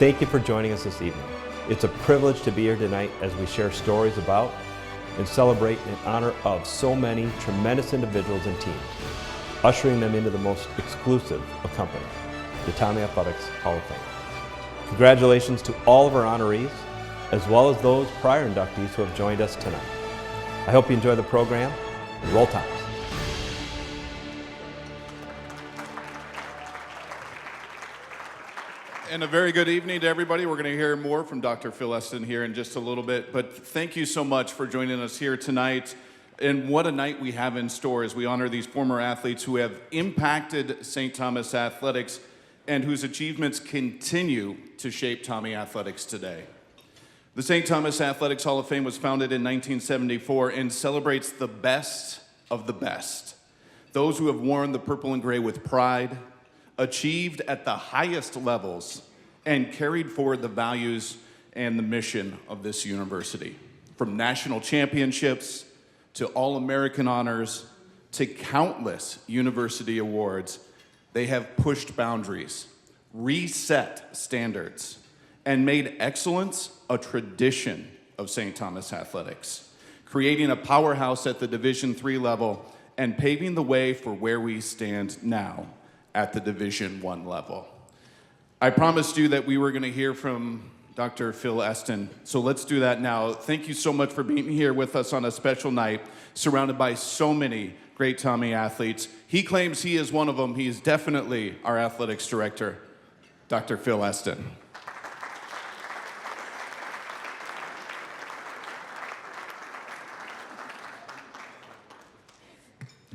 Thank you for joining us this evening. It's a privilege to be here tonight as we share stories about and celebrate in honor of so many tremendous individuals and teams, ushering them into the most exclusive of company, the Tommie Athletics Hall of Fame. Congratulations to all of our honorees, as well as those prior inductees who have joined us tonight. I hope you enjoy the program, and roll times. And a very good evening to everybody. We're going to hear more from Dr. Phil Eston here in just a little bit, but thank you so much for joining us here tonight. And what a night we have in store as we honor these former athletes who have impacted St. Thomas athletics and whose achievements continue to shape Tommie athletics today. The St. Thomas Athletics Hall of Fame was founded in 1974 and celebrates the best of the best. Those who have worn the purple and gray with pride, achieved at the highest levels, and carried forward the values and the mission of this university. From national championships to All-American honors to countless university awards, they have pushed boundaries, reset standards, and made excellence a tradition of St. Thomas athletics, creating a powerhouse at the Division III level and paving the way for where we stand now at the Division I level. I promised you that we were going to hear from Dr. Phil Eston, so let's do that now. Thank you so much for being here with us on a special night, surrounded by so many great Tommie athletes. He claims he is one of them. He is definitely our athletics director, Dr. Phil Eston.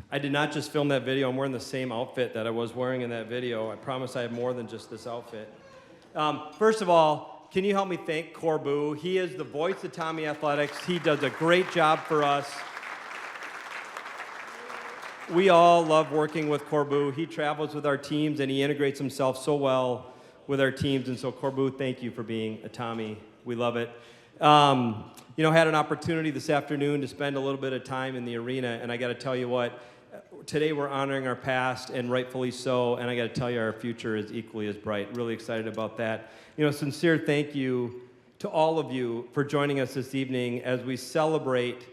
I did not just film that video. I'm wearing the same outfit that I was wearing in that video. I promise I have more than just this outfit. First of all, can you help me thank Corbu? He is the voice of Tommie Athletics. He does a great job for us. We all love working with Corbu. He travels with our teams and he integrates himself so well with our teams. And so Corbu, thank you for being a Tommie. We love it. Had an opportunity this afternoon to spend a little bit of time in the arena, and I got to tell you what, today we're honoring our past, and rightfully so, and I got to tell you our future is equally as bright. Really excited about that. Sincere thank you to all of you for joining us this evening as we celebrate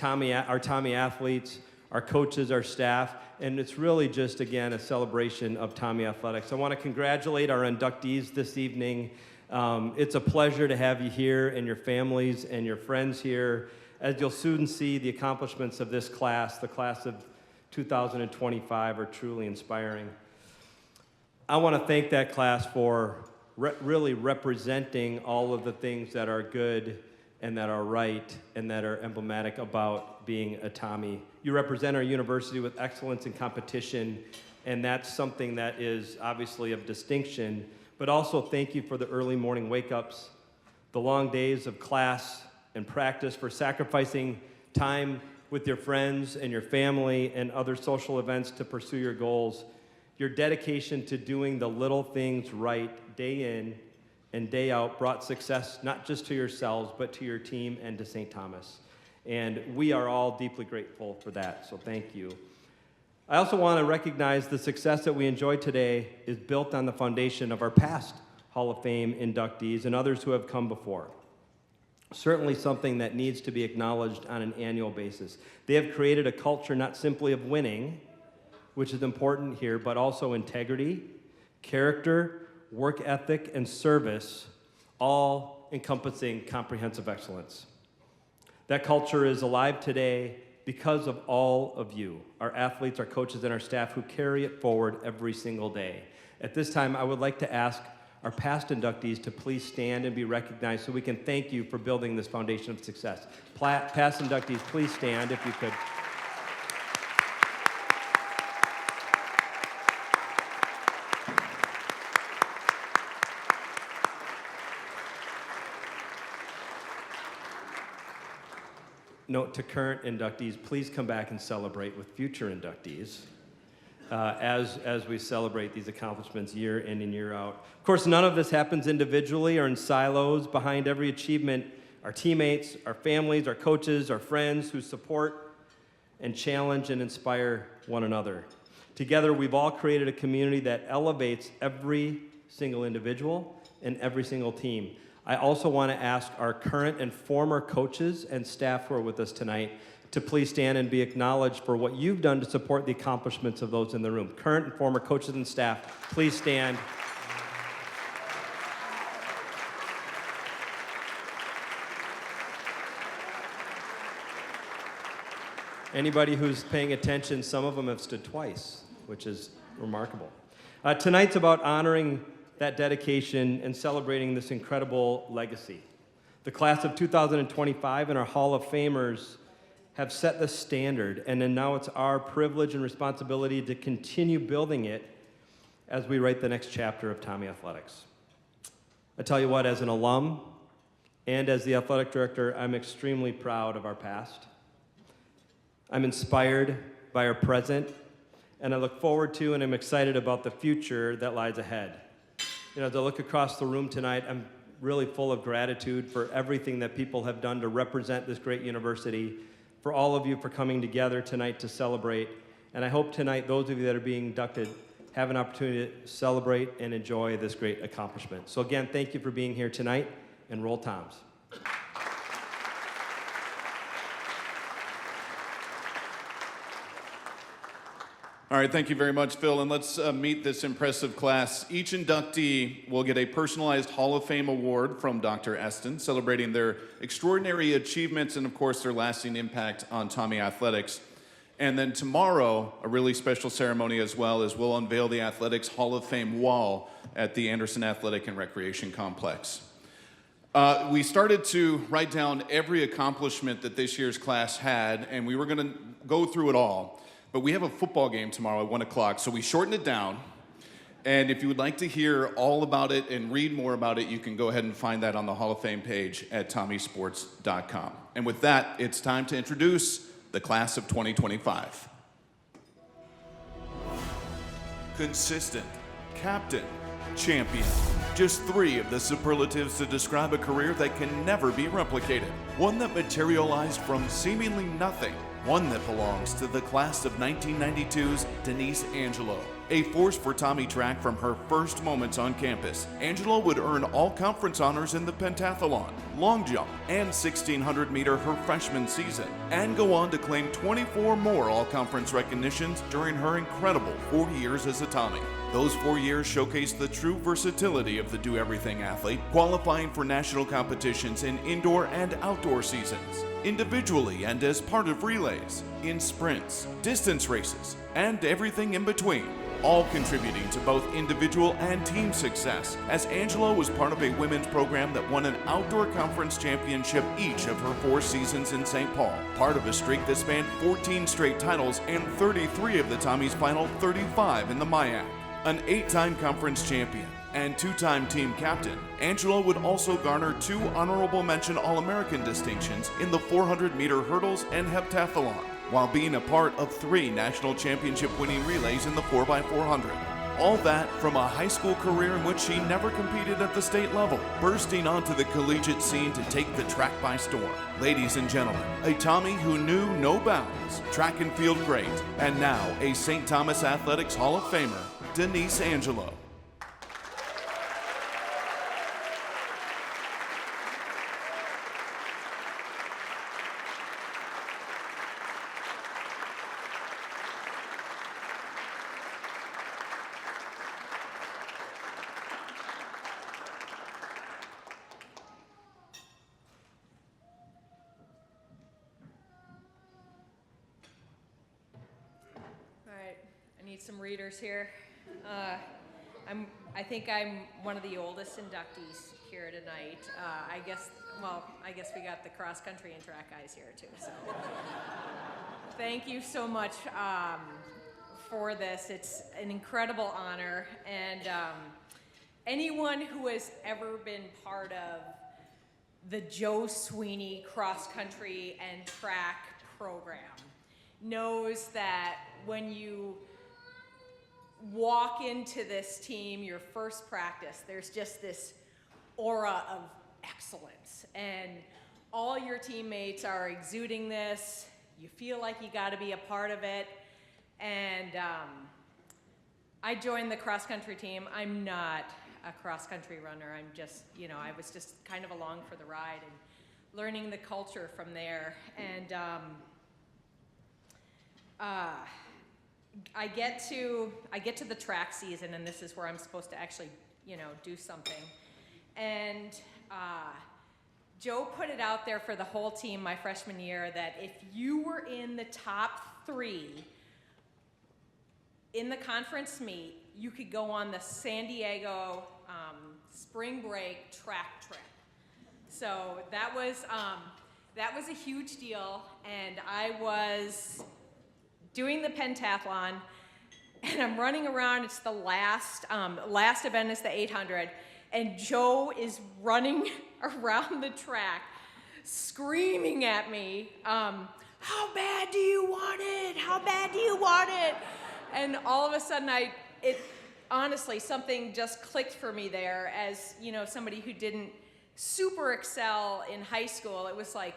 our Tommie athletes, our coaches, our staff, and it's really just, again, a celebration of Tommie athletics. I want to congratulate our inductees this evening. It's a pleasure to have you here and your families and your friends here. As you'll soon see, the accomplishments of this class, the class of 2025, are truly inspiring. I want to thank that class for really representing all of the things that are good and that are right and that are emblematic about being a Tommie. You represent our university with excellence in competition, and that's something that is obviously of distinction. But also thank you for the early morning wake-ups, the long days of class and practice, for sacrificing time with your friends and your family and other social events to pursue your goals, your dedication to doing the little things right day in and day out brought success not just to yourselves, but to your team and to St. Thomas. And we are all deeply grateful for that, so thank you. I also want to recognize the success that we enjoy today is built on the foundation of our past Hall of Fame inductees and others who have come before. Certainly something that needs to be acknowledged on an annual basis. They have created a culture not simply of winning, which is important here, but also integrity, character, work ethic, and service, all encompassing comprehensive excellence. That culture is alive today because of all of you, our athletes, our coaches, and our staff who carry it forward every single day. At this time, I would like to ask our past inductees to please stand and be recognized so we can thank you for building this foundation of success. Past inductees, please stand if you could. Note to current inductees, please come back and celebrate with future inductees as we celebrate these accomplishments year in and year out. Of course, none of this happens individually or in silos. Behind every achievement, our teammates, our families, our coaches, our friends who support and challenge and inspire one another. Together, we've all created a community that elevates every single individual and every single team. I also want to ask our current and former coaches and staff who are with us tonight to please stand and be acknowledged for what you've done to support the accomplishments of those in the room. Current and former coaches and staff, please stand. Anybody who's paying attention, some of them have stood twice, which is remarkable. Tonight's about honoring that dedication and celebrating this incredible legacy. The class of 2025 and our Hall of Famers have set the standard, and then now it's our privilege and responsibility to continue building it as we write the next chapter of Tommie Athletics. I tell you what, as an alum and as the athletic director, I'm extremely proud of our past. I'm inspired by our present, and I look forward to and I'm excited about the future that lies ahead. You know, as I look across the room tonight, I'm really full of gratitude for everything that people have done to represent this great university, for all of you for coming together tonight to celebrate. And I hope tonight those of you that are being inducted have an opportunity to celebrate and enjoy this great accomplishment. So again, thank you for being here tonight, and roll Toms. All right, thank you very much, Phil. And let's meet this impressive class. Each inductee will get a personalized Hall of Fame award from Dr. Eston, celebrating their extraordinary achievements and, of course, their lasting impact on Tommie Athletics. And then tomorrow, a really special ceremony as well, as we'll unveil the Athletics Hall of Fame wall at the Anderson Athletic and Recreation Complex. We started to write down every accomplishment that this year's class had, and we were going to go through it all. But we have a football game tomorrow at 1 o'clock, so we shortened it down. And if you would like to hear all about it and read more about it, you can go ahead and find that on the Hall of Fame page at tommiesports.com. And with that, it's time to introduce the class of 2025. Consistent, captain, champion. Just 3 of the superlatives to describe a career that can never be replicated. One that materialized from seemingly nothing. One that belongs to the class of 1992's Denise Angelo. A force for Tommie track from her first moments on campus, Angelo would earn all conference honors in the pentathlon, long jump, and 1600-meter her freshman season, and go on to claim 24 more all-conference recognitions during her incredible 4 years as a Tommie. Those 4 years showcased the true versatility of the do-everything athlete, qualifying for national competitions in indoor and outdoor seasons, individually and as part of relays, in sprints, distance races, and everything in between, all contributing to both individual and team success, as Angelo was part of a women's program that won an outdoor conference championship each of her 4 seasons in St. Paul, part of a streak that spanned 14 straight titles and 33 of the Tommie's final 35 in the MIAC. An 8-time conference champion and 2-time team captain, Angelo would also garner 2 honorable mention All-American distinctions in the 400-meter hurdles and heptathlon, while being a part of 3 national championship winning relays in the 4x400. All that from a high school career in which she never competed at the state level, bursting onto the collegiate scene to take the track by storm. Ladies and gentlemen, a Tommie who knew no bounds, track and field great, and now a St. Thomas Athletics Hall of Famer, Denise Angelo. Some readers here. I think I'm one of the oldest inductees here tonight. I guess we got the cross country and track guys here too. So thank you so much for this. It's an incredible honor, and anyone who has ever been part of the Joe Sweeney cross country and track program knows that when you walk into this team, your first practice, there's just this aura of excellence, and all your teammates are exuding this. You feel like you got to be a part of it, and I joined the cross country team. I'm not a cross-country runner. I'm just, I was just kind of along for the ride and learning the culture from there. And I get to the track season, and this is where I'm supposed to actually, do something. And Joe put it out there for the whole team my freshman year that if you were in the top 3 in the conference meet, you could go on the San Diego spring break track trip. So that was a huge deal, and I was doing the pentathlon, and I'm running around. It's the last event is the 800, and Joe is running around the track, screaming at me, how bad do you want it? How bad do you want it? And all of a sudden, honestly, something just clicked for me there as, somebody who didn't super excel in high school. It was like,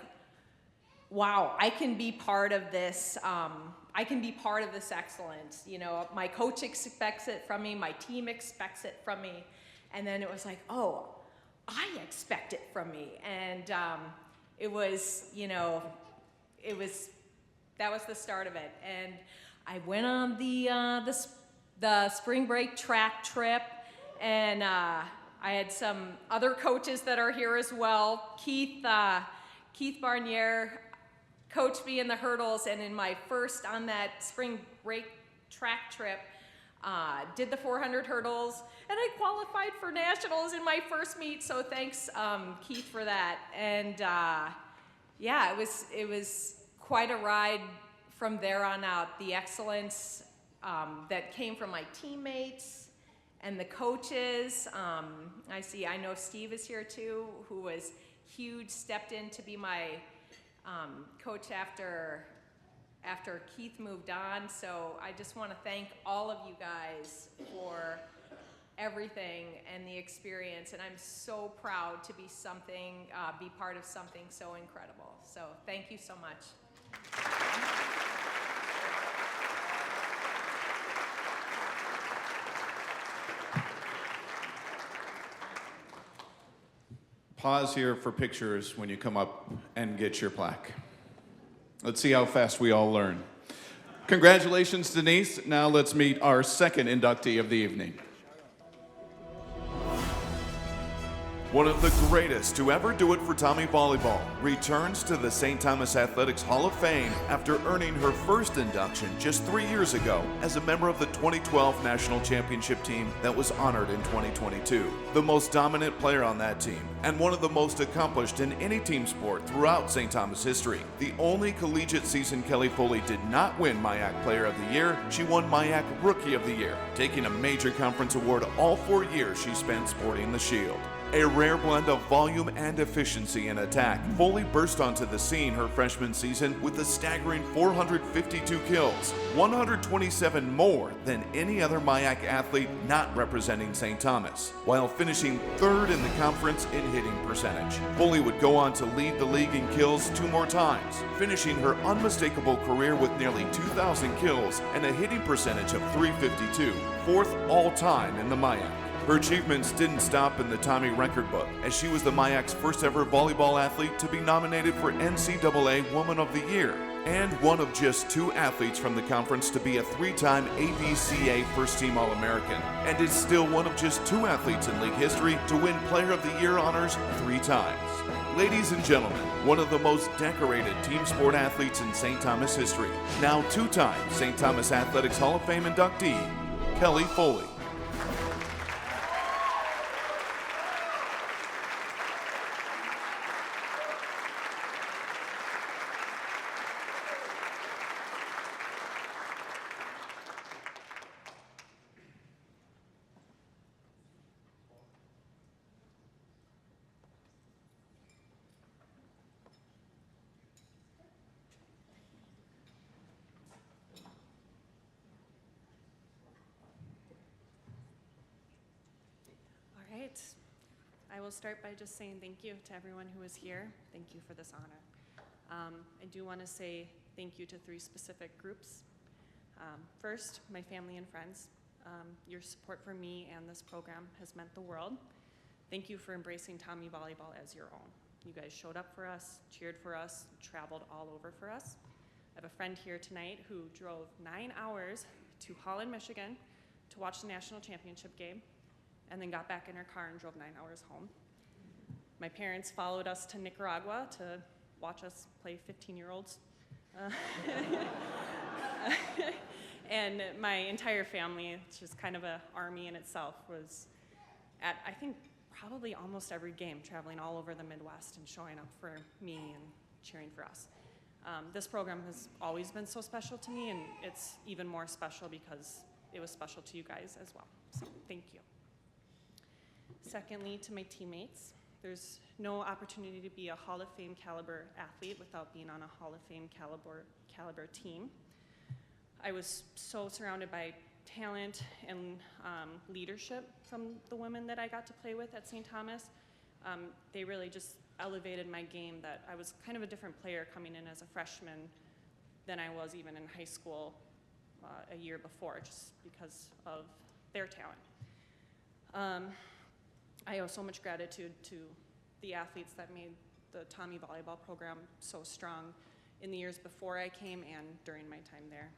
wow, I can be part of this. I can be part of this excellence. My coach expects it from me. My team expects it from me. And then it was like, oh, I expect it from me. And it was, that was the start of it. And I went on the spring break track trip, and I had some other coaches that are here as well. Keith Barnier coached me in the hurdles, and in my first on that spring break track trip, did the 400 hurdles, and I qualified for nationals in my first meet. So thanks, Keith, for that. And yeah, it was quite a ride from there on out. The excellence that came from my teammates and the coaches. I know Steve is here too, who was huge, stepped in to be my coach after Keith moved on. So I just want to thank all of you guys for everything and the experience, and I'm so proud to be part of something so incredible. So thank you so much. Pause here for pictures when you come up and get your plaque. Let's see how fast we all learn. Congratulations, Denise. Now let's meet our second inductee of the evening. One of the greatest to ever do it for Tommie Volleyball returns to the St. Thomas Athletics Hall of Fame after earning her first induction just 3 years ago as a member of the 2012 National Championship team that was honored in 2022. The most dominant player on that team and one of the most accomplished in any team sport throughout St. Thomas history. The only collegiate season Kelly Foley did not win MIAC Player of the Year, she won MIAC Rookie of the Year, taking a major conference award all 4 years she spent sporting the shield. A rare blend of volume and efficiency in attack, Foley burst onto the scene her freshman season with a staggering 452 kills, 127 more than any other MIAC athlete not representing St. Thomas, while finishing third in the conference in hitting percentage. Foley would go on to lead the league in kills 2 more times, finishing her unmistakable career with nearly 2,000 kills and a hitting percentage of .352, fourth all-time in the MIAC. Her achievements didn't stop in the Tommie record book, as she was the MIAC's first ever volleyball athlete to be nominated for NCAA Woman of the Year, and one of just 2 athletes from the conference to be a 3-time AVCA First Team All-American, and is still one of just 2 athletes in league history to win Player of the Year honors 3 times. Ladies and gentlemen, one of the most decorated team sport athletes in St. Thomas history, now 2-time St. Thomas Athletics Hall of Fame inductee, Kelly Foley. I will start by just saying thank you to everyone who is here. Thank you for this honor. I do want to say thank you to 3 specific groups. First, my family and friends. Your support for me and this program has meant the world. Thank you for embracing Tommie Volleyball as your own. You guys showed up for us, cheered for us, traveled all over for us. I have a friend here tonight who drove 9 hours to Holland, Michigan to watch the national championship game, and then got back in her car and drove 9 hours home. My parents followed us to Nicaragua to watch us play 15-year-olds. And my entire family, it's just kind of an army in itself, was at, I think, probably almost every game, traveling all over the Midwest and showing up for me and cheering for us. This program has always been so special to me, and it's even more special because it was special to you guys as well. So thank you. Secondly, to my teammates, there's no opportunity to be a Hall of Fame caliber athlete without being on a Hall of Fame caliber team. I was so surrounded by talent and leadership from the women that I got to play with at St. Thomas. They really just elevated my game, that I was kind of a different player coming in as a freshman than I was even in high school a year before, just because of their talent. I owe so much gratitude to the athletes that made the Tommie Volleyball program so strong in the years before I came and during my time there.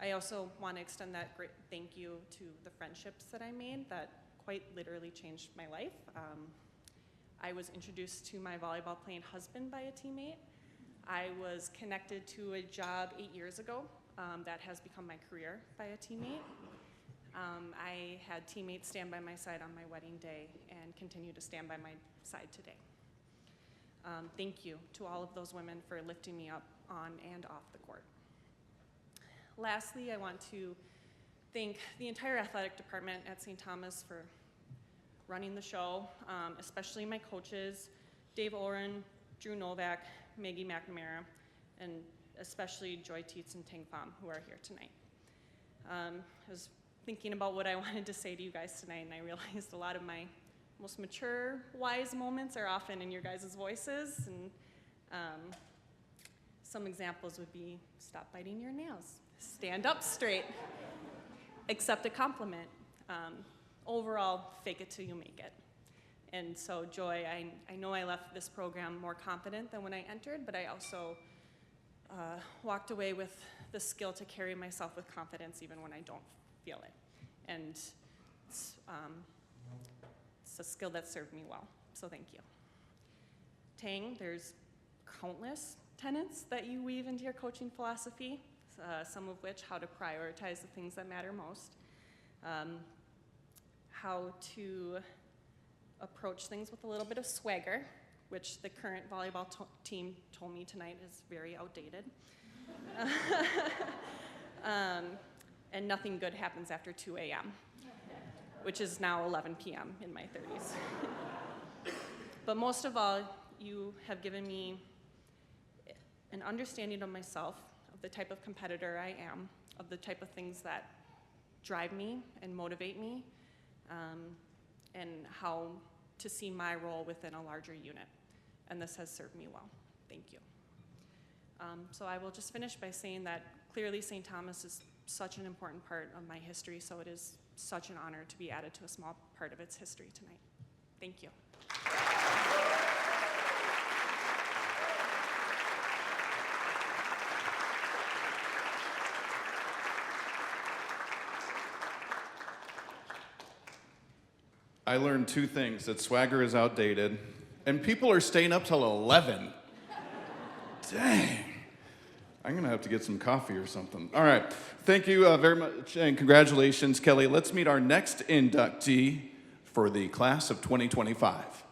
I also want to extend that great thank you to the friendships that I made that quite literally changed my life. I was introduced to my volleyball playing husband by a teammate. I was connected to a job 8 years ago that has become my career by a teammate. I had teammates stand by my side on my wedding day and continue to stand by my side today. Thank you to all of those women for lifting me up on and off the court. Lastly, I want to thank the entire athletic department at St. Thomas for running the show, especially my coaches, Dave Oren, Drew Novak, Maggie McNamara, and especially Joy Tietz and Ting Pham, who are here tonight. I was thinking about what I wanted to say to you guys tonight, and I realized a lot of my most mature, wise moments are often in your guys' voices, and some examples would be stop biting your nails, stand up straight, accept a compliment, overall, fake it till you make it. And so, Joy, I know I left this program more confident than when I entered, but I also walked away with the skill to carry myself with confidence even when I don't feel it. And it's a skill that served me well, so thank you. Tang, there's countless tenets that you weave into your coaching philosophy, some of which how to prioritize the things that matter most, how to approach things with a little bit of swagger, which the current volleyball team told me tonight is very outdated. And nothing good happens after 2 a.m., which is now 11 p.m. in my 30s. But most of all, you have given me an understanding of myself, of the type of competitor I am, of the type of things that drive me and motivate me, and how to see my role within a larger unit. And this has served me well. Thank you. So I will just finish by saying that clearly St. Thomas is such an important part of my history, so it is such an honor to be added to a small part of its history tonight. Thank you. I learned 2 things, that swagger is outdated, and people are staying up till 11. Dang. I'm gonna have to get some coffee or something. All right, thank you very much, and congratulations, Kelly. Let's meet our next inductee for the class of 2025.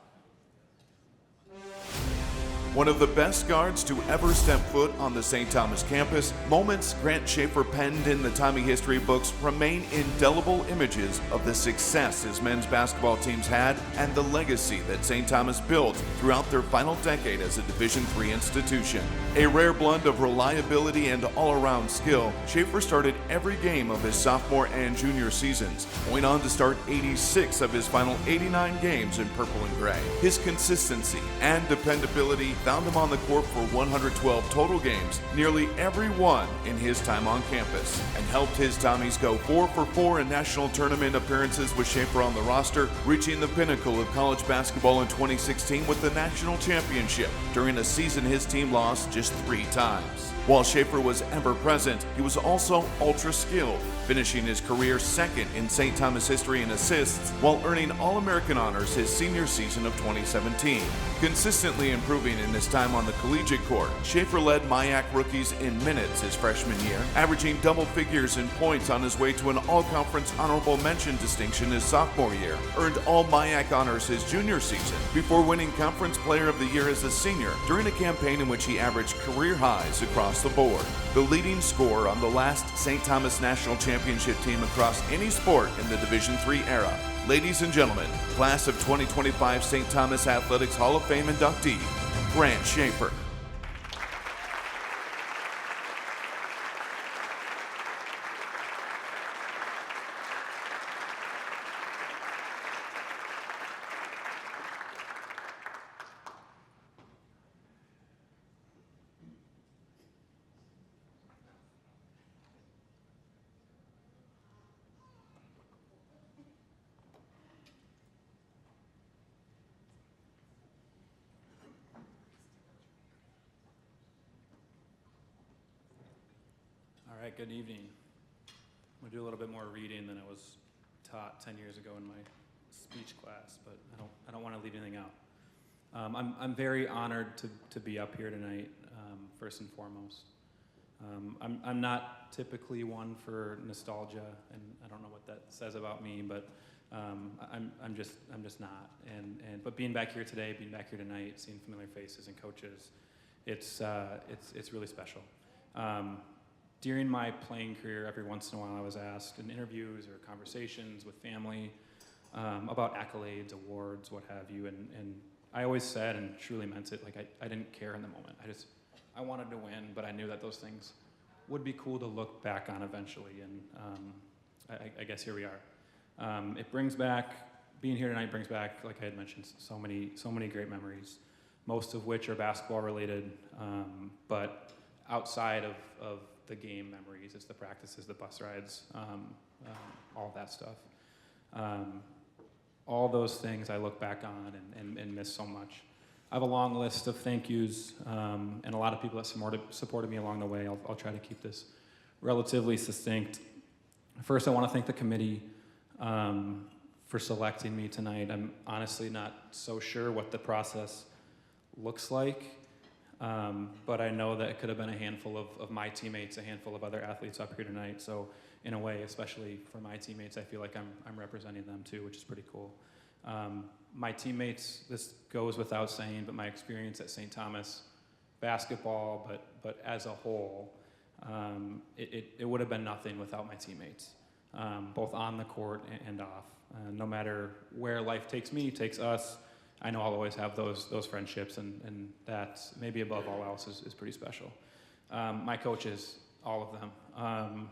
One of the best guards to ever step foot on the St. Thomas campus, moments Grant Shaeffer penned in the Tommie history books remain indelible images of the success his men's basketball teams had and the legacy that St. Thomas built throughout their final decade as a Division III institution. A rare blend of reliability and all-around skill, Shaeffer started every game of his sophomore and junior seasons, going on to start 86 of his final 89 games in purple and gray. His consistency and dependability found him on the court for 112 total games, nearly every one in his time on campus, and helped his Tommies go 4 for 4 in national tournament appearances with Shaeffer on the roster, reaching the pinnacle of college basketball in 2016 with the national championship during a season his team lost just 3 times. While Shaeffer was ever present, he was also ultra skilled, finishing his career second in St. Thomas history in assists while earning All-American honors his senior season of 2017. Consistently improving in his time on the collegiate court, Shaeffer led MIAC rookies in minutes his freshman year, averaging double figures in points on his way to an all-conference honorable mention distinction his sophomore year, earned all MIAC honors his junior season, before winning Conference Player of the Year as a senior during a campaign in which he averaged career highs across the board. The leading scorer on the last St. Thomas National Championship team across any sport in the Division III era. Ladies and gentlemen, class of 2025 St. Thomas Athletics Hall of Fame inductee, Grant Shaeffer. All right, good evening. I'm gonna do a little bit more reading than I was taught 10 years ago in my speech class, but I don't want to leave anything out. I'm very honored to be up here tonight, first and foremost. I'm not typically one for nostalgia, and I don't know what that says about me, but I'm just not. But being back here today, being back here tonight, seeing familiar faces and coaches, it's really special. During my playing career, every once in a while I was asked in interviews or conversations with family about accolades, awards, what have you, and I always said and truly meant it, like I didn't care in the moment. I wanted to win, but I knew that those things would be cool to look back on eventually, and I guess here we are. It brings back, being here tonight brings back, like I had mentioned, so many great memories, most of which are basketball related, but outside of the game memories, it's the practices, the bus rides, all of that stuff. All those things I look back on and miss so much. I have a long list of thank yous and a lot of people that supported me along the way. I'll try to keep this relatively succinct. First, I want to thank the committee for selecting me tonight. I'm honestly not so sure what the process looks like. But I know that it could have been a handful of my teammates, a handful of other athletes up here tonight. So in a way, especially for my teammates, I feel like I'm representing them too, which is pretty cool. My teammates, this goes without saying, but my experience at St. Thomas basketball, but as a whole, it would have been nothing without my teammates, both on the court and off. No matter where life takes me, takes us, I know I'll always have those friendships, and that, maybe above all else, is pretty special. My coaches, all of them.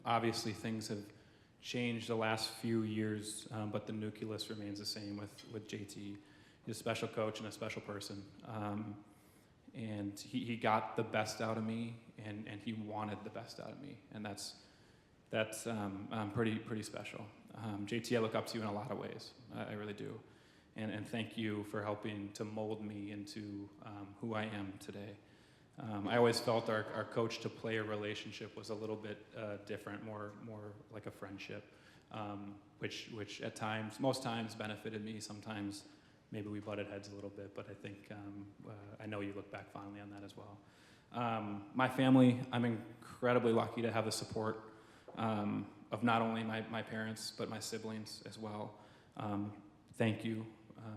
Obviously, things have changed the last few years, but the nucleus remains the same with JT. He's a special coach and a special person. And he got the best out of me, and he wanted the best out of me, and that's pretty special. JT, I look up to you in a lot of ways. I really do. And thank you for helping to mold me into who I am today. I always felt our coach to player relationship was a little bit different, more like a friendship, which at times, most times benefited me. Sometimes maybe we butted heads a little bit, but I think I know you look back fondly on that as well. My family, I'm incredibly lucky to have the support of not only my parents, but my siblings as well. Thank you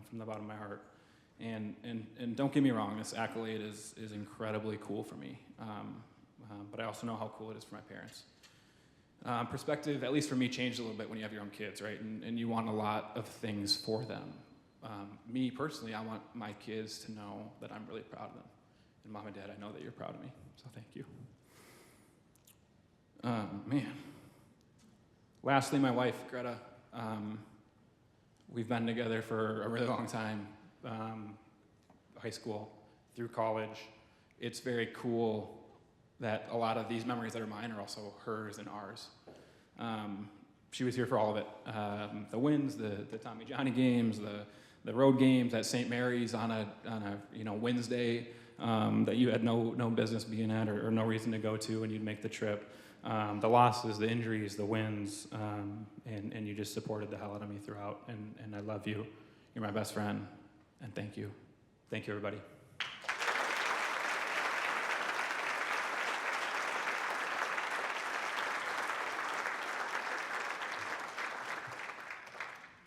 from the bottom of my heart. And don't get me wrong, this accolade is incredibly cool for me. But I also know how cool it is for my parents. Perspective, at least for me, changed a little bit when you have your own kids, right? And you want a lot of things for them. Me personally, I want my kids to know that I'm really proud of them. And Mom and Dad, I know that you're proud of me, so thank you. Man. Lastly, my wife, Greta. We've been together for a really long time. High school, through college. It's very cool that a lot of these memories that are mine are also hers and ours. She was here for all of it. The wins, the Tommie Johnny games, the road games at St. Mary's on a Wednesday that you had no business being at or no reason to go to, and you'd make the trip. The losses, the injuries, the wins, and you just supported the hell out of me throughout. And I love you. You're my best friend, and thank you. Thank you, everybody.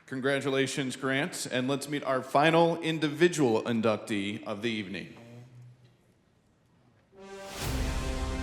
Congratulations, Grant. And let's meet our final individual inductee of the evening.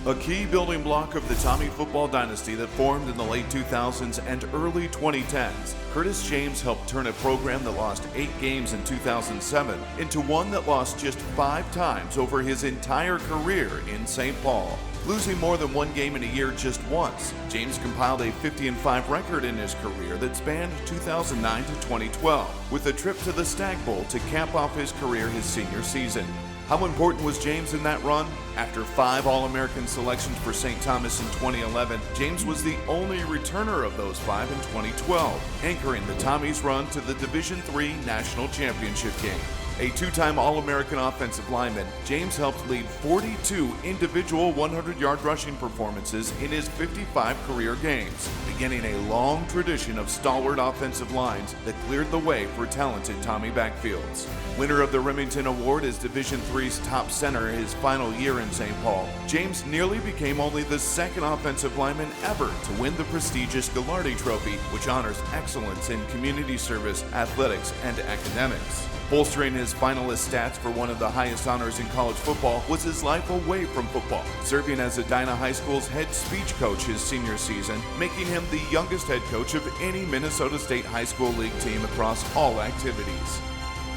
A key building block of the Tommie football dynasty that formed in the late 2000s and early 2010s, Curtis James helped turn a program that lost 8 games in 2007 into one that lost just 5 times over his entire career in St. Paul. Losing more than 1 game in a year just once, James compiled a 50-5 record in his career that spanned 2009 to 2012, with a trip to the Stag Bowl to cap off his career his senior season. How important was James in that run? After 5 All-American selections for St. Thomas in 2011, James was the only returner of those 5 in 2012, anchoring the Tommies' run to the Division III National Championship game. A 2-time All-American offensive lineman, James helped lead 42 individual 100-yard rushing performances in his 55 career games, beginning a long tradition of stalwart offensive lines that cleared the way for talented Tommie backfields. Winner of the Remington Award as Division III's top center his final year in St. Paul, James nearly became only the 2nd offensive lineman ever to win the prestigious Gallardi Trophy, which honors excellence in community service, athletics, and academics. Bolstering his finalist stats for one of the highest honors in college football was his life away from football, serving as Edina High School's head speech coach his senior season, making him the youngest head coach of any Minnesota State high school league team across all activities.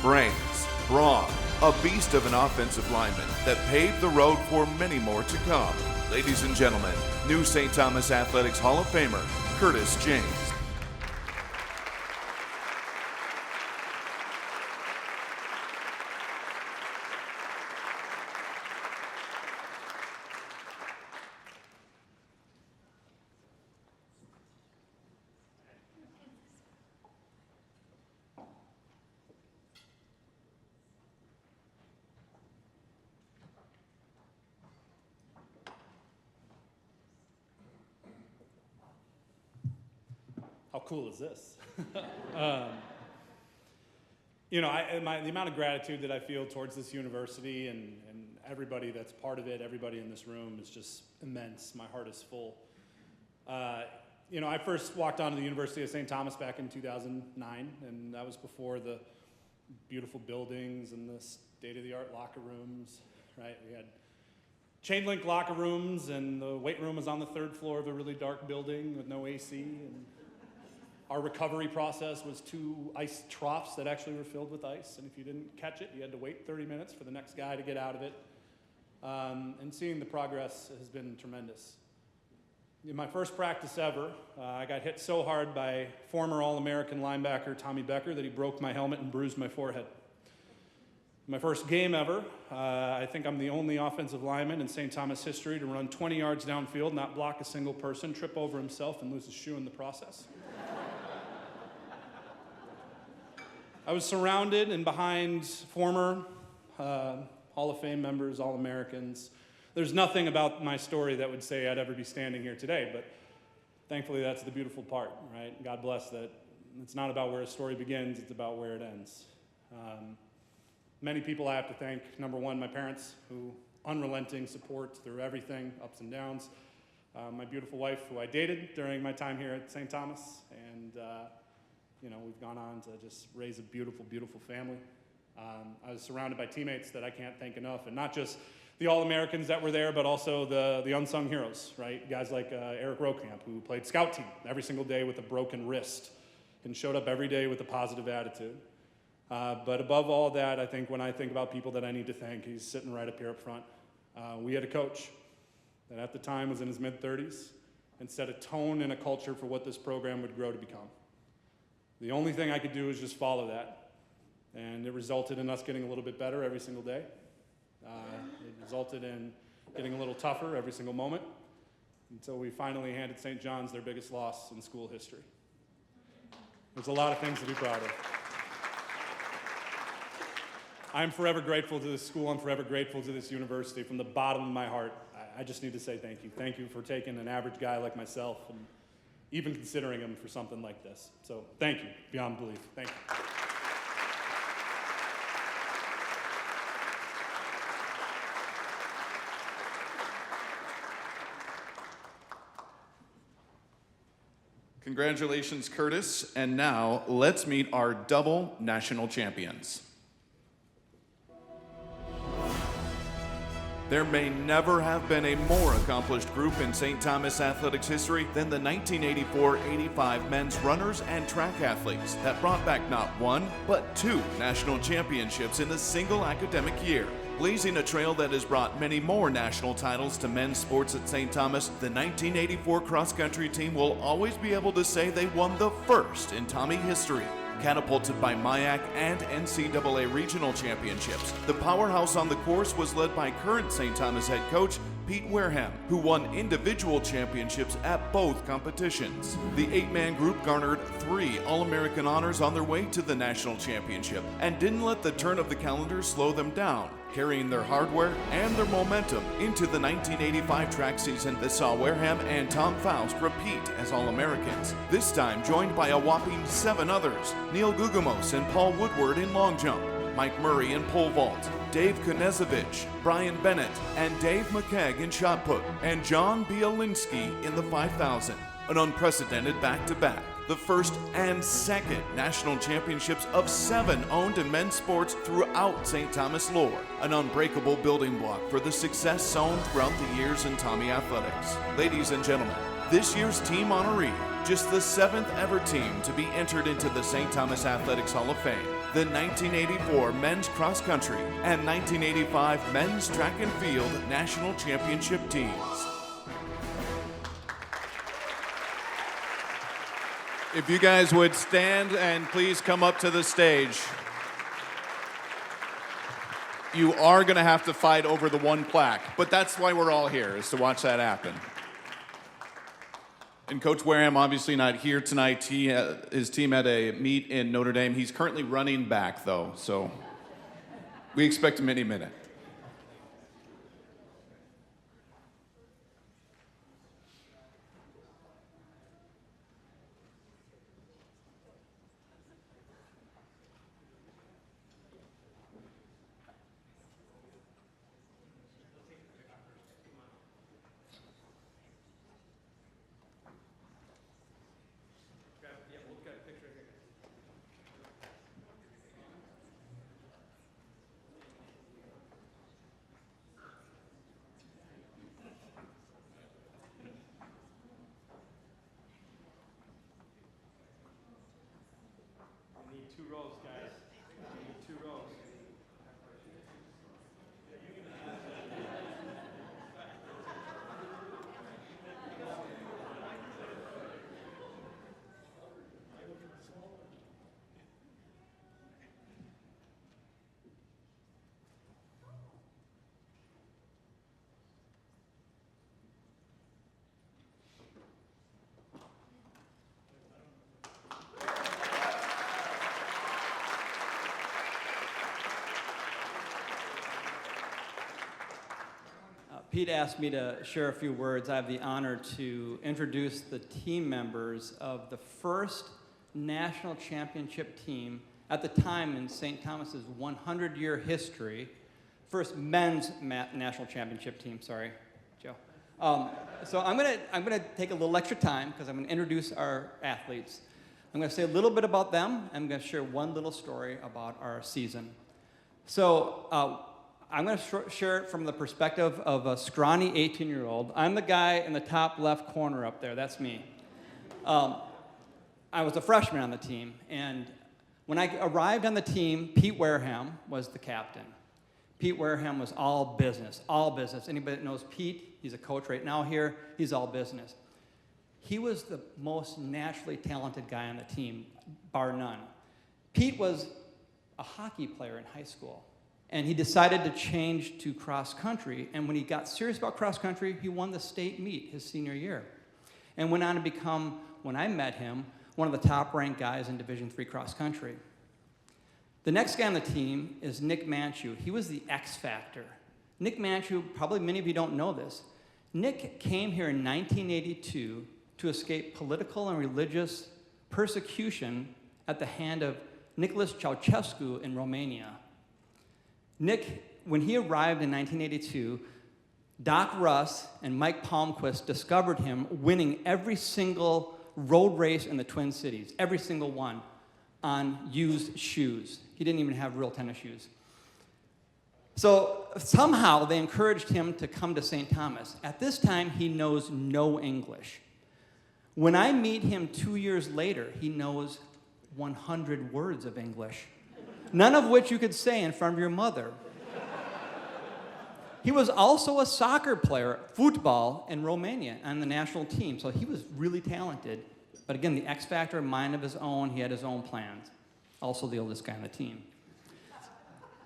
Brains, brawn, a beast of an offensive lineman that paved the road for many more to come. Ladies and gentlemen, new St. Thomas Athletics Hall of Famer, Curtis James. How cool is this? The amount of gratitude that I feel towards this university and everybody that's part of it, everybody in this room is just immense. My heart is full. I first walked onto the University of St. Thomas back in 2009, and that was before the beautiful buildings and the state-of-the-art locker rooms, right? We had chain link locker rooms, and the weight room was on the 3rd floor of a really dark building with no AC, and our recovery process was 2 ice troughs that actually were filled with ice, and if you didn't catch it, you had to wait 30 minutes for the next guy to get out of it. And seeing the progress has been tremendous. In my first practice ever, I got hit so hard by former All-American linebacker Tommie Becker that he broke my helmet and bruised my forehead. My first game ever, I think I'm the only offensive lineman in St. Thomas history to run 20 yards downfield, not block a single person, trip over himself, and lose his shoe in the process. I was surrounded and behind former Hall of Fame members, All-Americans. There's nothing about my story that would say I'd ever be standing here today, but thankfully that's the beautiful part, right? God bless that. It's not about where a story begins, it's about where it ends. Many people I have to thank. Number one, my parents, who unrelenting support through everything, ups and downs. My beautiful wife, who I dated during my time here at St. Thomas, and we've gone on to just raise a beautiful, beautiful family. I was surrounded by teammates that I can't thank enough, and not just the All-Americans that were there, but also the unsung heroes, right? Guys like Eric Rokamp, who played scout team every single day with a broken wrist and showed up every day with a positive attitude. But above all that, I think when I think about people that I need to thank, he's sitting right up here up front. We had a coach that at the time was in his mid-30s and set a tone and a culture for what this program would grow to become. The only thing I could do is just follow that. And it resulted in us getting a little bit better every single day. It resulted in getting a little tougher every single moment until we finally handed St. John's their biggest loss in school history. There's a lot of things to be proud of. I'm forever grateful to this school. I'm forever grateful to this university from the bottom of my heart. I just need to say thank you. Thank you for taking an average guy like myself and even considering him for something like this. So thank you, beyond belief. Thank you. Congratulations, Curtis. And now let's meet our double national champions. There may never have been a more accomplished group in St. Thomas athletics history than the 1984-85 men's runners and track athletes that brought back not one, but 2 national championships in a single academic year. Blazing a trail that has brought many more national titles to men's sports at St. Thomas, the 1984 cross-country team will always be able to say they won the first in Tommie history. Catapulted by MIAC and NCAA regional championships, the powerhouse on the course was led by current St. Thomas head coach Pete Wareham, who won individual championships at both competitions. The 8-man group garnered 3 All-American honors on their way to the national championship and didn't let the turn of the calendar slow them down, carrying their hardware and their momentum into the 1985 track season that saw Wareham and Tom Faust repeat as All-Americans, this time joined by a whopping 7 others: Neil Gugamos and Paul Woodward in long jump, Mike Murray in pole vault, Dave Konezovich, Brian Bennett, and Dave McKegg in shot put, and John Bielinski in the 5,000. An unprecedented back-to-back. The first and second national championships of 7 owned in men's sports throughout St. Thomas lore. An unbreakable building block for the success sown throughout the years in Tommie athletics. Ladies and gentlemen, this year's team honoree, just the 7th ever team to be entered into the St. Thomas Athletics Hall of Fame. The 1984 men's cross country and 1985 men's track and field national championship teams. If you guys would stand and please come up to the stage. You are going to have to fight over the one plaque, but that's why we're all here, is to watch that happen. And Coach Wareham obviously not here tonight. His team had a meet in Notre Dame. He's currently running back, though, so we expect him any minute. Pete asked me to share a few words. I have the honor to introduce the team members of the first national championship team at the time in St. Thomas's 100-year history. First men's national championship team, sorry, Joe. So I'm gonna take a little extra time because I'm gonna introduce our athletes. I'm gonna say a little bit about them. I'm gonna share one little story about our season. So I'm going to share it from the perspective of a scrawny 18-year-old. I'm the guy in the top left corner up there. That's me. I was a freshman on the team, and when I arrived on the team, Pete Wareham was the captain. Pete Wareham was all business, all business. Anybody that knows Pete, he's a coach right now here, he's all business. He was the most naturally talented guy on the team, bar none. Pete was a hockey player in high school. And he decided to change to cross country. And when he got serious about cross country, he won the state meet his senior year. And went on to become, when I met him, one of the top ranked guys in Division III cross country. The next guy on the team is Nick Manchu. He was the X Factor. Nick Manchu, probably many of you don't know this. Nick came here in 1982 to escape political and religious persecution at the hand of Nicholas Ceausescu in Romania. Nick, when he arrived in 1982, Doc Russ and Mike Palmquist discovered him winning every single road race in the Twin Cities, every single one, on used shoes. He didn't even have real tennis shoes. So somehow they encouraged him to come to St. Thomas. At this time, he knows no English. When I meet him 2 years later, he knows 100 words of English, none of which you could say in front of your mother. He was also a soccer player, football, in Romania on the national team, so he was really talented. But again, the X Factor, mind of his own, he had his own plans. Also the oldest guy on the team.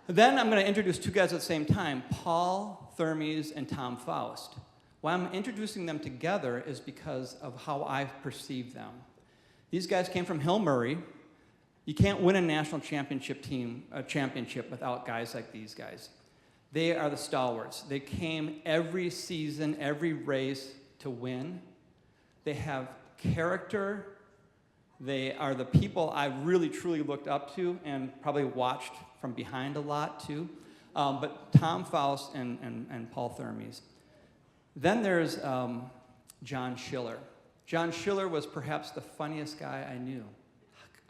Then I'm going to introduce two guys at the same time, Paul Thermes and Tom Faust. Why I'm introducing them together is because of how I perceive them. These guys came from Hill Murray. You can't win a national championship without guys like these guys. They are the stalwarts. They came every season, every race to win. They have character. They are the people I really, truly looked up to and probably watched from behind a lot, too. But Tom Faust and Paul Thermes. Then there's John Schiller. John Schiller was perhaps the funniest guy I knew.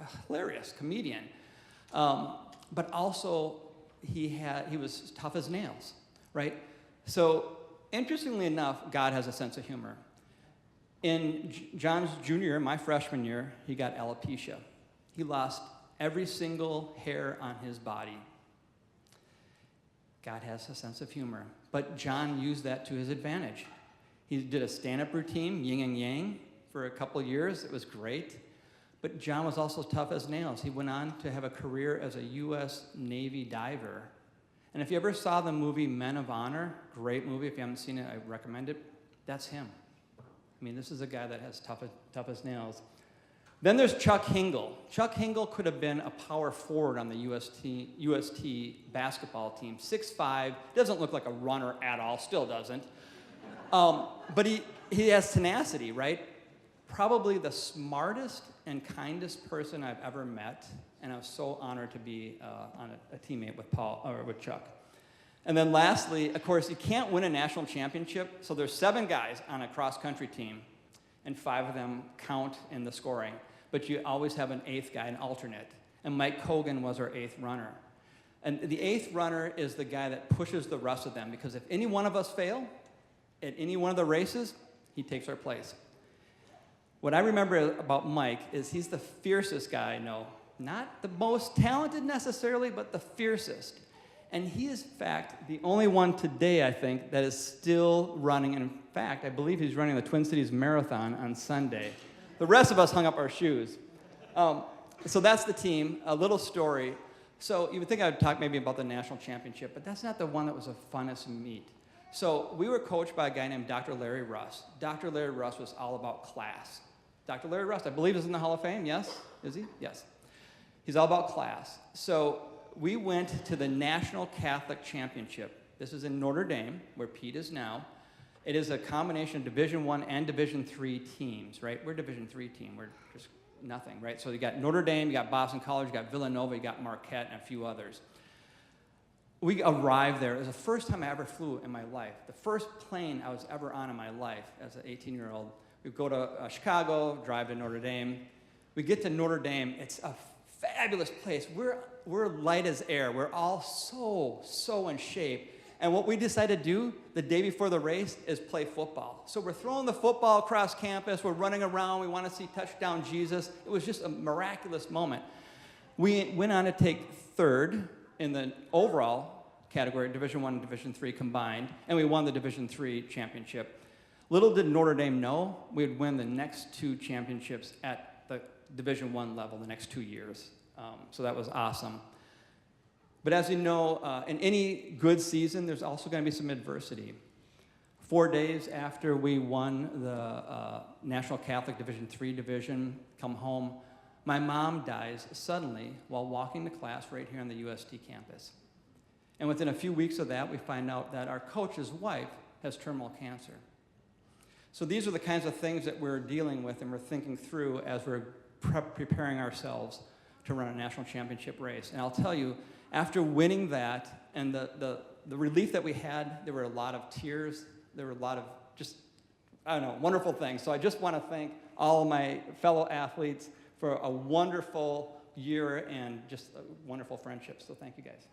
A hilarious comedian. But also, he was tough as nails, right? So, interestingly enough, God has a sense of humor. In John's junior year, my freshman year, he got alopecia. He lost every single hair on his body. God has a sense of humor. But John used that to his advantage. He did a stand-up routine, yin and yang, for a couple years. It was great. But John was also tough as nails. He went on to have a career as a U.S. Navy diver. And if you ever saw the movie Men of Honor, great movie. If you haven't seen it, I recommend it. That's him. I mean, this is a guy that has tough as nails. Then there's Chuck Hingle. Chuck Hingle could have been a power forward on the UST basketball team. 6'5", doesn't look like a runner at all, still doesn't. But he has tenacity, right? Probably the smartest and kindest person I've ever met, and I was so honored to be on a teammate with Chuck. And then lastly, of course, you can't win a national championship, so there's 7 guys on a cross-country team, and 5 of them count in the scoring. But you always have an 8th guy, an alternate. And Mike Kogan was our 8th runner. And the 8th runner is the guy that pushes the rest of them, because if any one of us fail at any one of the races, he takes our place. What I remember about Mike is he's the fiercest guy I know. Not the most talented necessarily, but the fiercest. And he is, in fact, the only one today, I think, that is still running. And in fact, I believe he's running the Twin Cities Marathon on Sunday. The rest of us hung up our shoes. So that's the team. A little story. So you would think I would talk maybe about the national championship, but that's not the one that was the funnest meet. So we were coached by a guy named Dr. Larry Russ. Dr. Larry Russ was all about class. Dr. Larry Russ, I believe, is in the Hall of Fame. Yes? Is he? Yes. He's all about class. So we went to the National Catholic Championship. This is in Notre Dame, where Pete is now. It is a combination of Division I and Division III teams, right? We're a Division III team. We're just nothing, right? So you got Notre Dame, you got Boston College, you got Villanova, you got Marquette, and a few others. We arrived there. It was the first time I ever flew in my life. The first plane I was ever on in my life as an 18-year-old. We go to Chicago, drive to Notre Dame. We get to Notre Dame. It's a fabulous place. We're light as air. We're all so in shape. And what we decided to do the day before the race is play football. So we're throwing the football across campus. We're running around. We want to see Touchdown Jesus. It was just a miraculous moment. We went on to take 3rd in the overall category, Division I and Division III combined, and we won the Division III championship. Little did Notre Dame know we would win the next 2 championships at the Division I level the next 2 years. So that was awesome. But as you know, in any good season, there's also going to be some adversity. 4 days after we won the National Catholic Division III division, come home, my mom dies suddenly while walking to class right here on the UST campus. And within a few weeks of that, we find out that our coach's wife has terminal cancer. So these are the kinds of things that we're dealing with and we're thinking through as we're preparing ourselves to run a national championship race. And I'll tell you, after winning that and the relief that we had, there were a lot of tears. There were a lot of just, I don't know, wonderful things. So I just want to thank all of my fellow athletes for a wonderful year and just a wonderful friendship. So thank you guys.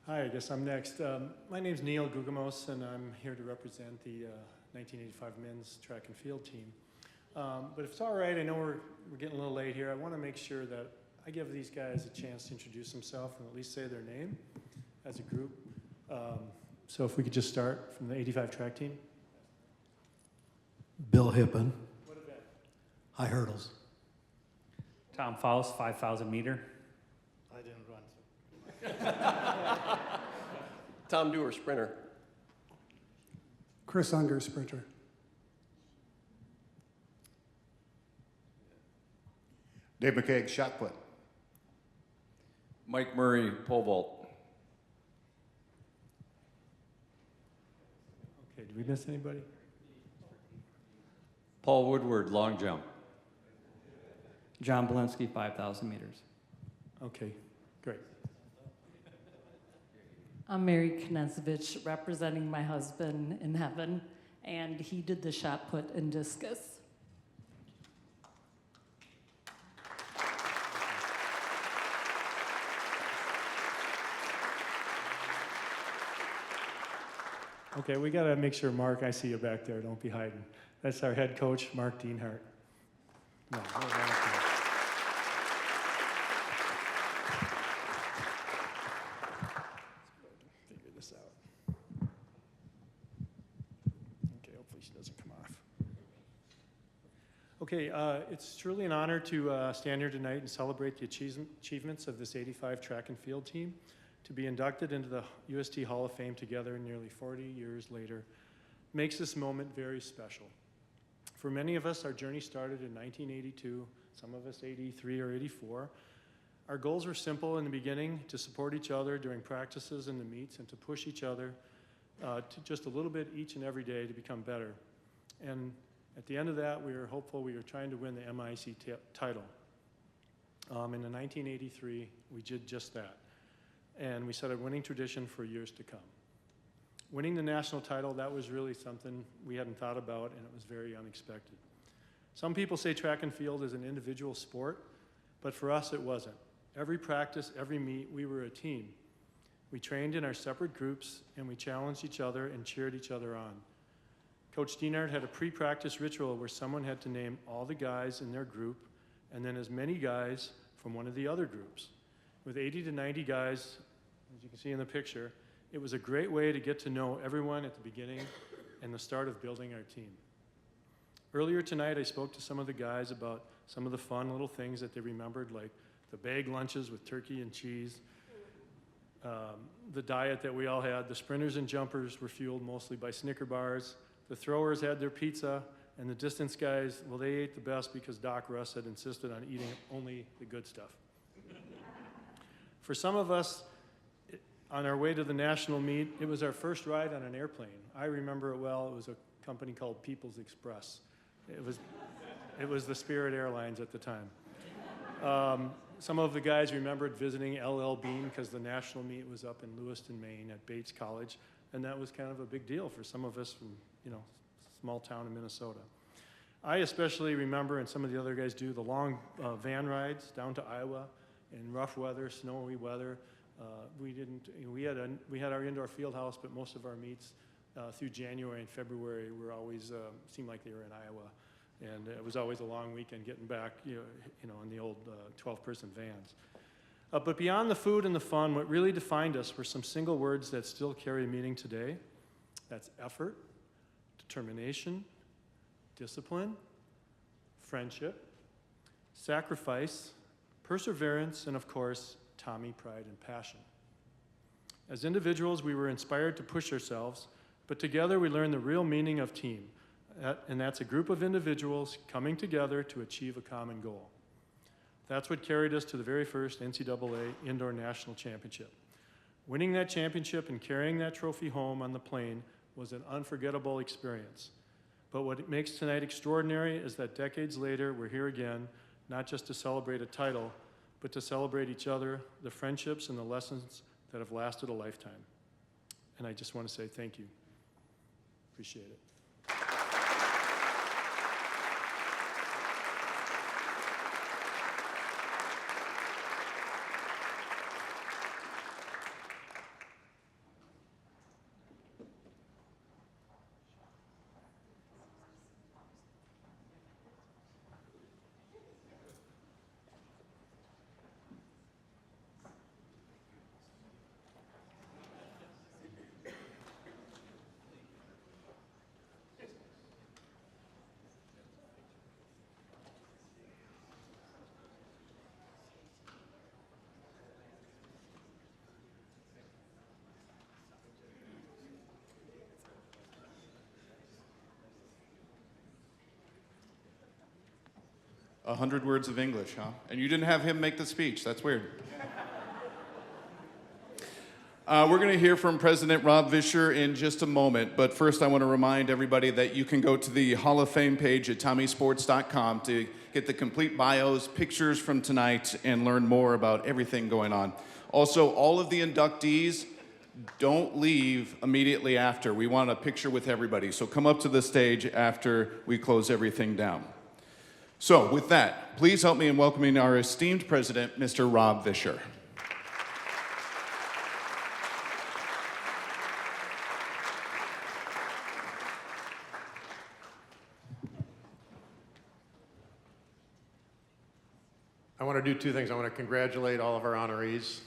Hi, I guess I'm next. My name's Neil Gugamos, and I'm here to represent the 1985 men's track and field team. But if it's all right, I know we're getting a little late here. I want to make sure that I give these guys a chance to introduce themselves and at least say their name as a group. So if we could just start from the 85 track team. Bill Hippen, What event? high hurdles. Tom Faust, 5,000 meter. I didn't run. Tom Dewar, sprinter. Chris Unger, sprinter. Dave McCaig, shot put. Mike Murray, pole vault. Okay, did we miss anybody? Paul Woodward, long jump. John Belinsky, 5,000 meters. Okay, great. I'm Mary Knezovich, representing my husband in heaven, and he did the shot put and discus. Okay, we got to make sure, Mark, I see you back there. Don't be hiding. That's our head coach, Mark Dienhart. No, figure this out. Okay, hopefully she doesn't come off. Okay, it's truly an honor to stand here tonight and celebrate the achievements of this 85 track and field team. To be inducted into the UST Hall of Fame together nearly 40 years later makes this moment very special. For many of us, our journey started in 1982, some of us 83 or 84. Our goals were simple in the beginning: to support each other during practices and the meets, and to push each other to just a little bit each and every day to become better. And at the end of that, we were hopeful. We were trying to win the MIC title. In the 1983, we did just that. And we set a winning tradition for years to come. Winning the national title, that was really something we hadn't thought about, and it was very unexpected. Some people say track and field is an individual sport, but for us it wasn't. Every practice, every meet, we were a team. We trained in our separate groups, and we challenged each other and cheered each other on. Coach Dienhart had a pre-practice ritual where someone had to name all the guys in their group, and then as many guys from one of the other groups. With 80 to 90 guys, as you can see in the picture, it was a great way to get to know everyone at the beginning and the start of building our team. Earlier tonight, I spoke to some of the guys about some of the fun little things that they remembered, like the bag lunches with turkey and cheese, the diet that we all had. The sprinters and jumpers were fueled mostly by Snicker bars. The throwers had their pizza, and the distance guys, well, they ate the best because Doc Russ had insisted on eating only the good stuff. For some of us, on our way to the national meet, it was our first ride on an airplane. I remember it well. It was a company called People's Express. It was the Spirit Airlines at the time. Some of the guys remembered visiting LL Bean because the national meet was up in Lewiston, Maine at Bates College, and that was kind of a big deal for some of us from, small town in Minnesota. I especially remember, and some of the other guys do, the long van rides down to Iowa in rough weather, snowy weather. We had our indoor field house, but most of our meets through January and February were always seemed like they were in Iowa, and it was always a long weekend getting back, in the old 12-person vans. But beyond the food and the fun, what really defined us were some single words that still carry meaning today. That's effort, determination, discipline, friendship, sacrifice, perseverance, and of course, Tommie, pride, and passion. As individuals, we were inspired to push ourselves, but together we learned the real meaning of team, and that's a group of individuals coming together to achieve a common goal. That's what carried us to the very first NCAA Indoor National Championship. Winning that championship and carrying that trophy home on the plane was an unforgettable experience. But what makes tonight extraordinary is that decades later, we're here again, not just to celebrate a title, but to celebrate each other, the friendships and the lessons that have lasted a lifetime. And I just want to say thank you. Appreciate it. 100 words of English, huh? And you didn't have him make the speech. That's weird. We're going to hear from President Rob Vischer in just a moment, but first I want to remind everybody that you can go to the Hall of Fame page at tommiesports.com to get the complete bios, pictures from tonight, and learn more about everything going on. Also, all of the inductees, don't leave immediately after. We want a picture with everybody, so come up to the stage after we close everything down. So, with that, please help me in welcoming our esteemed president, Mr. Rob Vischer. I want to do two things. I want to congratulate all of our honorees.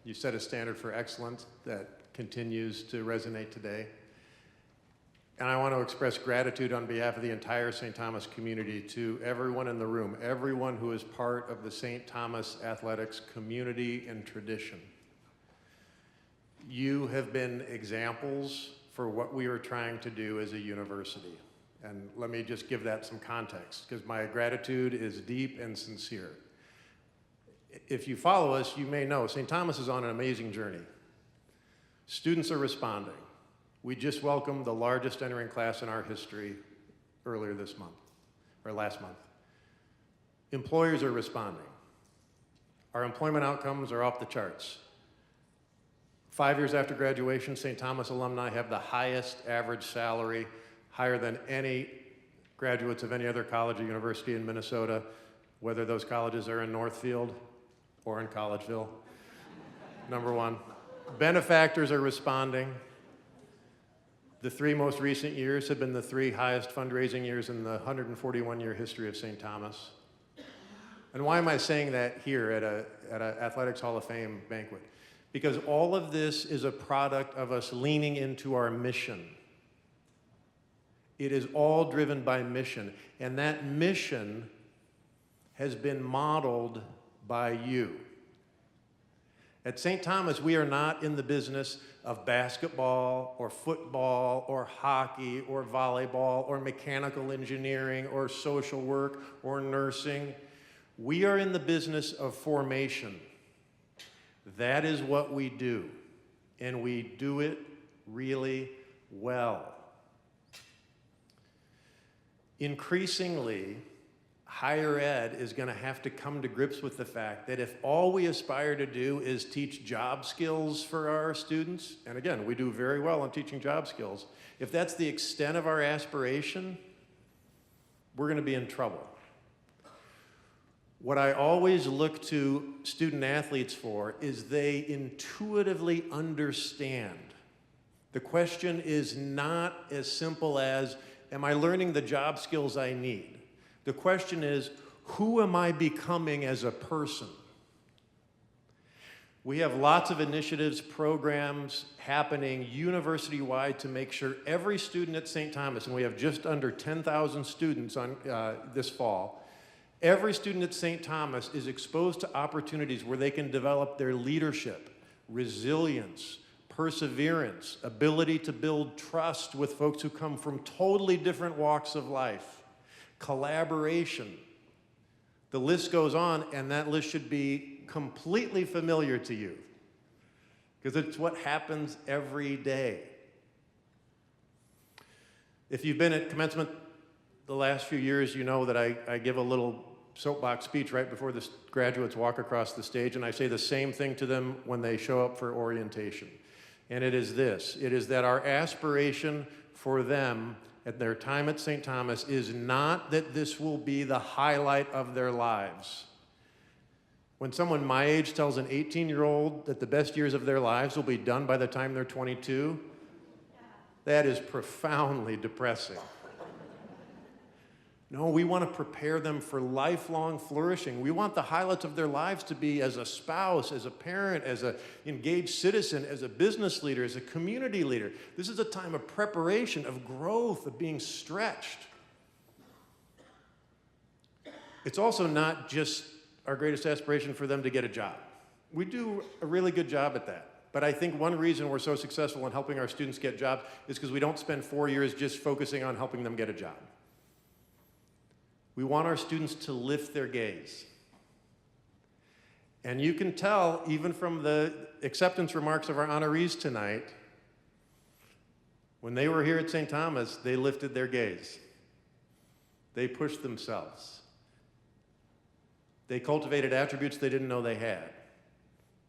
You set a standard for excellence that continues to resonate today. And I want to express gratitude on behalf of the entire St. Thomas community to everyone in the room, everyone who is part of the St. Thomas athletics community and tradition. You have been examples for what we are trying to do as a university. And let me just give that some context, because my gratitude is deep and sincere. If you follow us, you may know St. Thomas is on an amazing journey. Students are responding. We just welcomed the largest entering class in our history earlier this month, or last month. Employers are responding. Our employment outcomes are off the charts. 5 years after graduation, St. Thomas alumni have the highest average salary, higher than any graduates of any other college or university in Minnesota, whether those colleges are in Northfield or in Collegeville. Number one. Benefactors are responding. The 3 most recent years have been the 3 highest fundraising years in the 141-year history of St. Thomas. And why am I saying that here at an Athletics Hall of Fame banquet? Because all of this is a product of us leaning into our mission. It is all driven by mission, and that mission has been modeled by you. At St. Thomas, we are not in the business of basketball or football or hockey or volleyball or mechanical engineering or social work or nursing. We are in the business of formation. That is what we do, and we do it really well. Increasingly, higher ed is going to have to come to grips with the fact that if all we aspire to do is teach job skills for our students, and again, we do very well on teaching job skills, if that's the extent of our aspiration, we're going to be in trouble. What I always look to student athletes for is they intuitively understand. The question is not as simple as, am I learning the job skills I need? The question is, who am I becoming as a person? We have lots of initiatives, programs happening university-wide to make sure every student at St. Thomas, and we have just under 10,000 students on this fall, every student at St. Thomas is exposed to opportunities where they can develop their leadership, resilience, perseverance, ability to build trust with folks who come from totally different walks of life, collaboration. The list goes on, and that list should be completely familiar to you because it's what happens every day. If you've been at commencement the last few years, you know that I give a little soapbox speech right before the graduates walk across the stage, and I say the same thing to them when they show up for orientation. And it is this: it is that our aspiration for them at their time at St. Thomas is not that this will be the highlight of their lives. When someone my age tells an 18-year-old that the best years of their lives will be done by the time they're 22, that is profoundly depressing. No, we want to prepare them for lifelong flourishing. We want the highlights of their lives to be as a spouse, as a parent, as an engaged citizen, as a business leader, as a community leader. This is a time of preparation, of growth, of being stretched. It's also not just our greatest aspiration for them to get a job. We do a really good job at that. But I think one reason we're so successful in helping our students get jobs is because we don't spend 4 years just focusing on helping them get a job. We want our students to lift their gaze. And you can tell, even from the acceptance remarks of our honorees tonight, when they were here at St. Thomas, they lifted their gaze. They pushed themselves. They cultivated attributes they didn't know they had.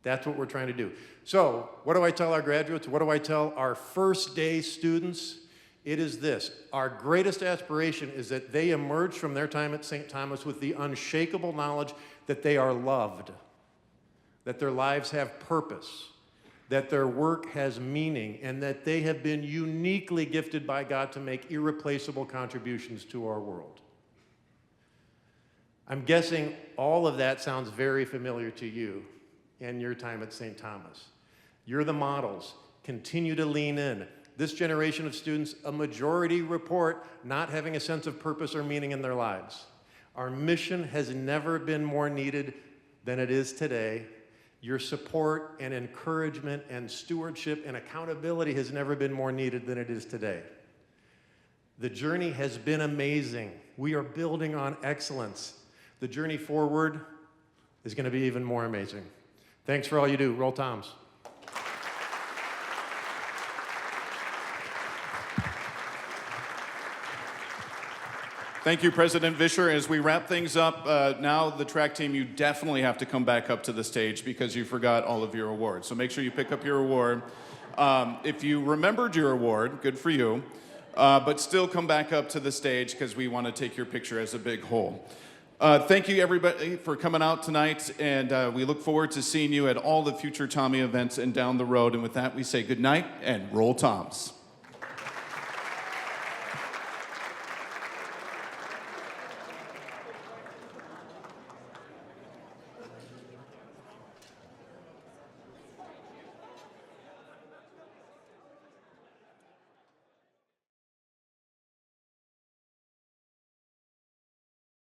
That's what we're trying to do. So, what do I tell our graduates? What do I tell our first day students? It is this: our greatest aspiration is that they emerge from their time at St. Thomas with the unshakable knowledge that they are loved, that their lives have purpose, that their work has meaning, and that they have been uniquely gifted by God to make irreplaceable contributions to our world. I'm guessing all of that sounds very familiar to you and your time at St. Thomas. You're the models. Continue to lean in. This generation of students, a majority report not having a sense of purpose or meaning in their lives. Our mission has never been more needed than it is today. Your support and encouragement and stewardship and accountability has never been more needed than it is today. The journey has been amazing. We are building on excellence. The journey forward is going to be even more amazing. Thanks for all you do. Roll Toms. Thank you, President Vischer. As we wrap things up, now the track team, you definitely have to come back up to the stage because you forgot all of your awards. So make sure you pick up your award. If you remembered your award, good for you. But still come back up to the stage because we want to take your picture as a big whole. Thank you, everybody, for coming out tonight, and we look forward to seeing you at all the future Tommie events and down the road. And with that, we say good night and roll Toms.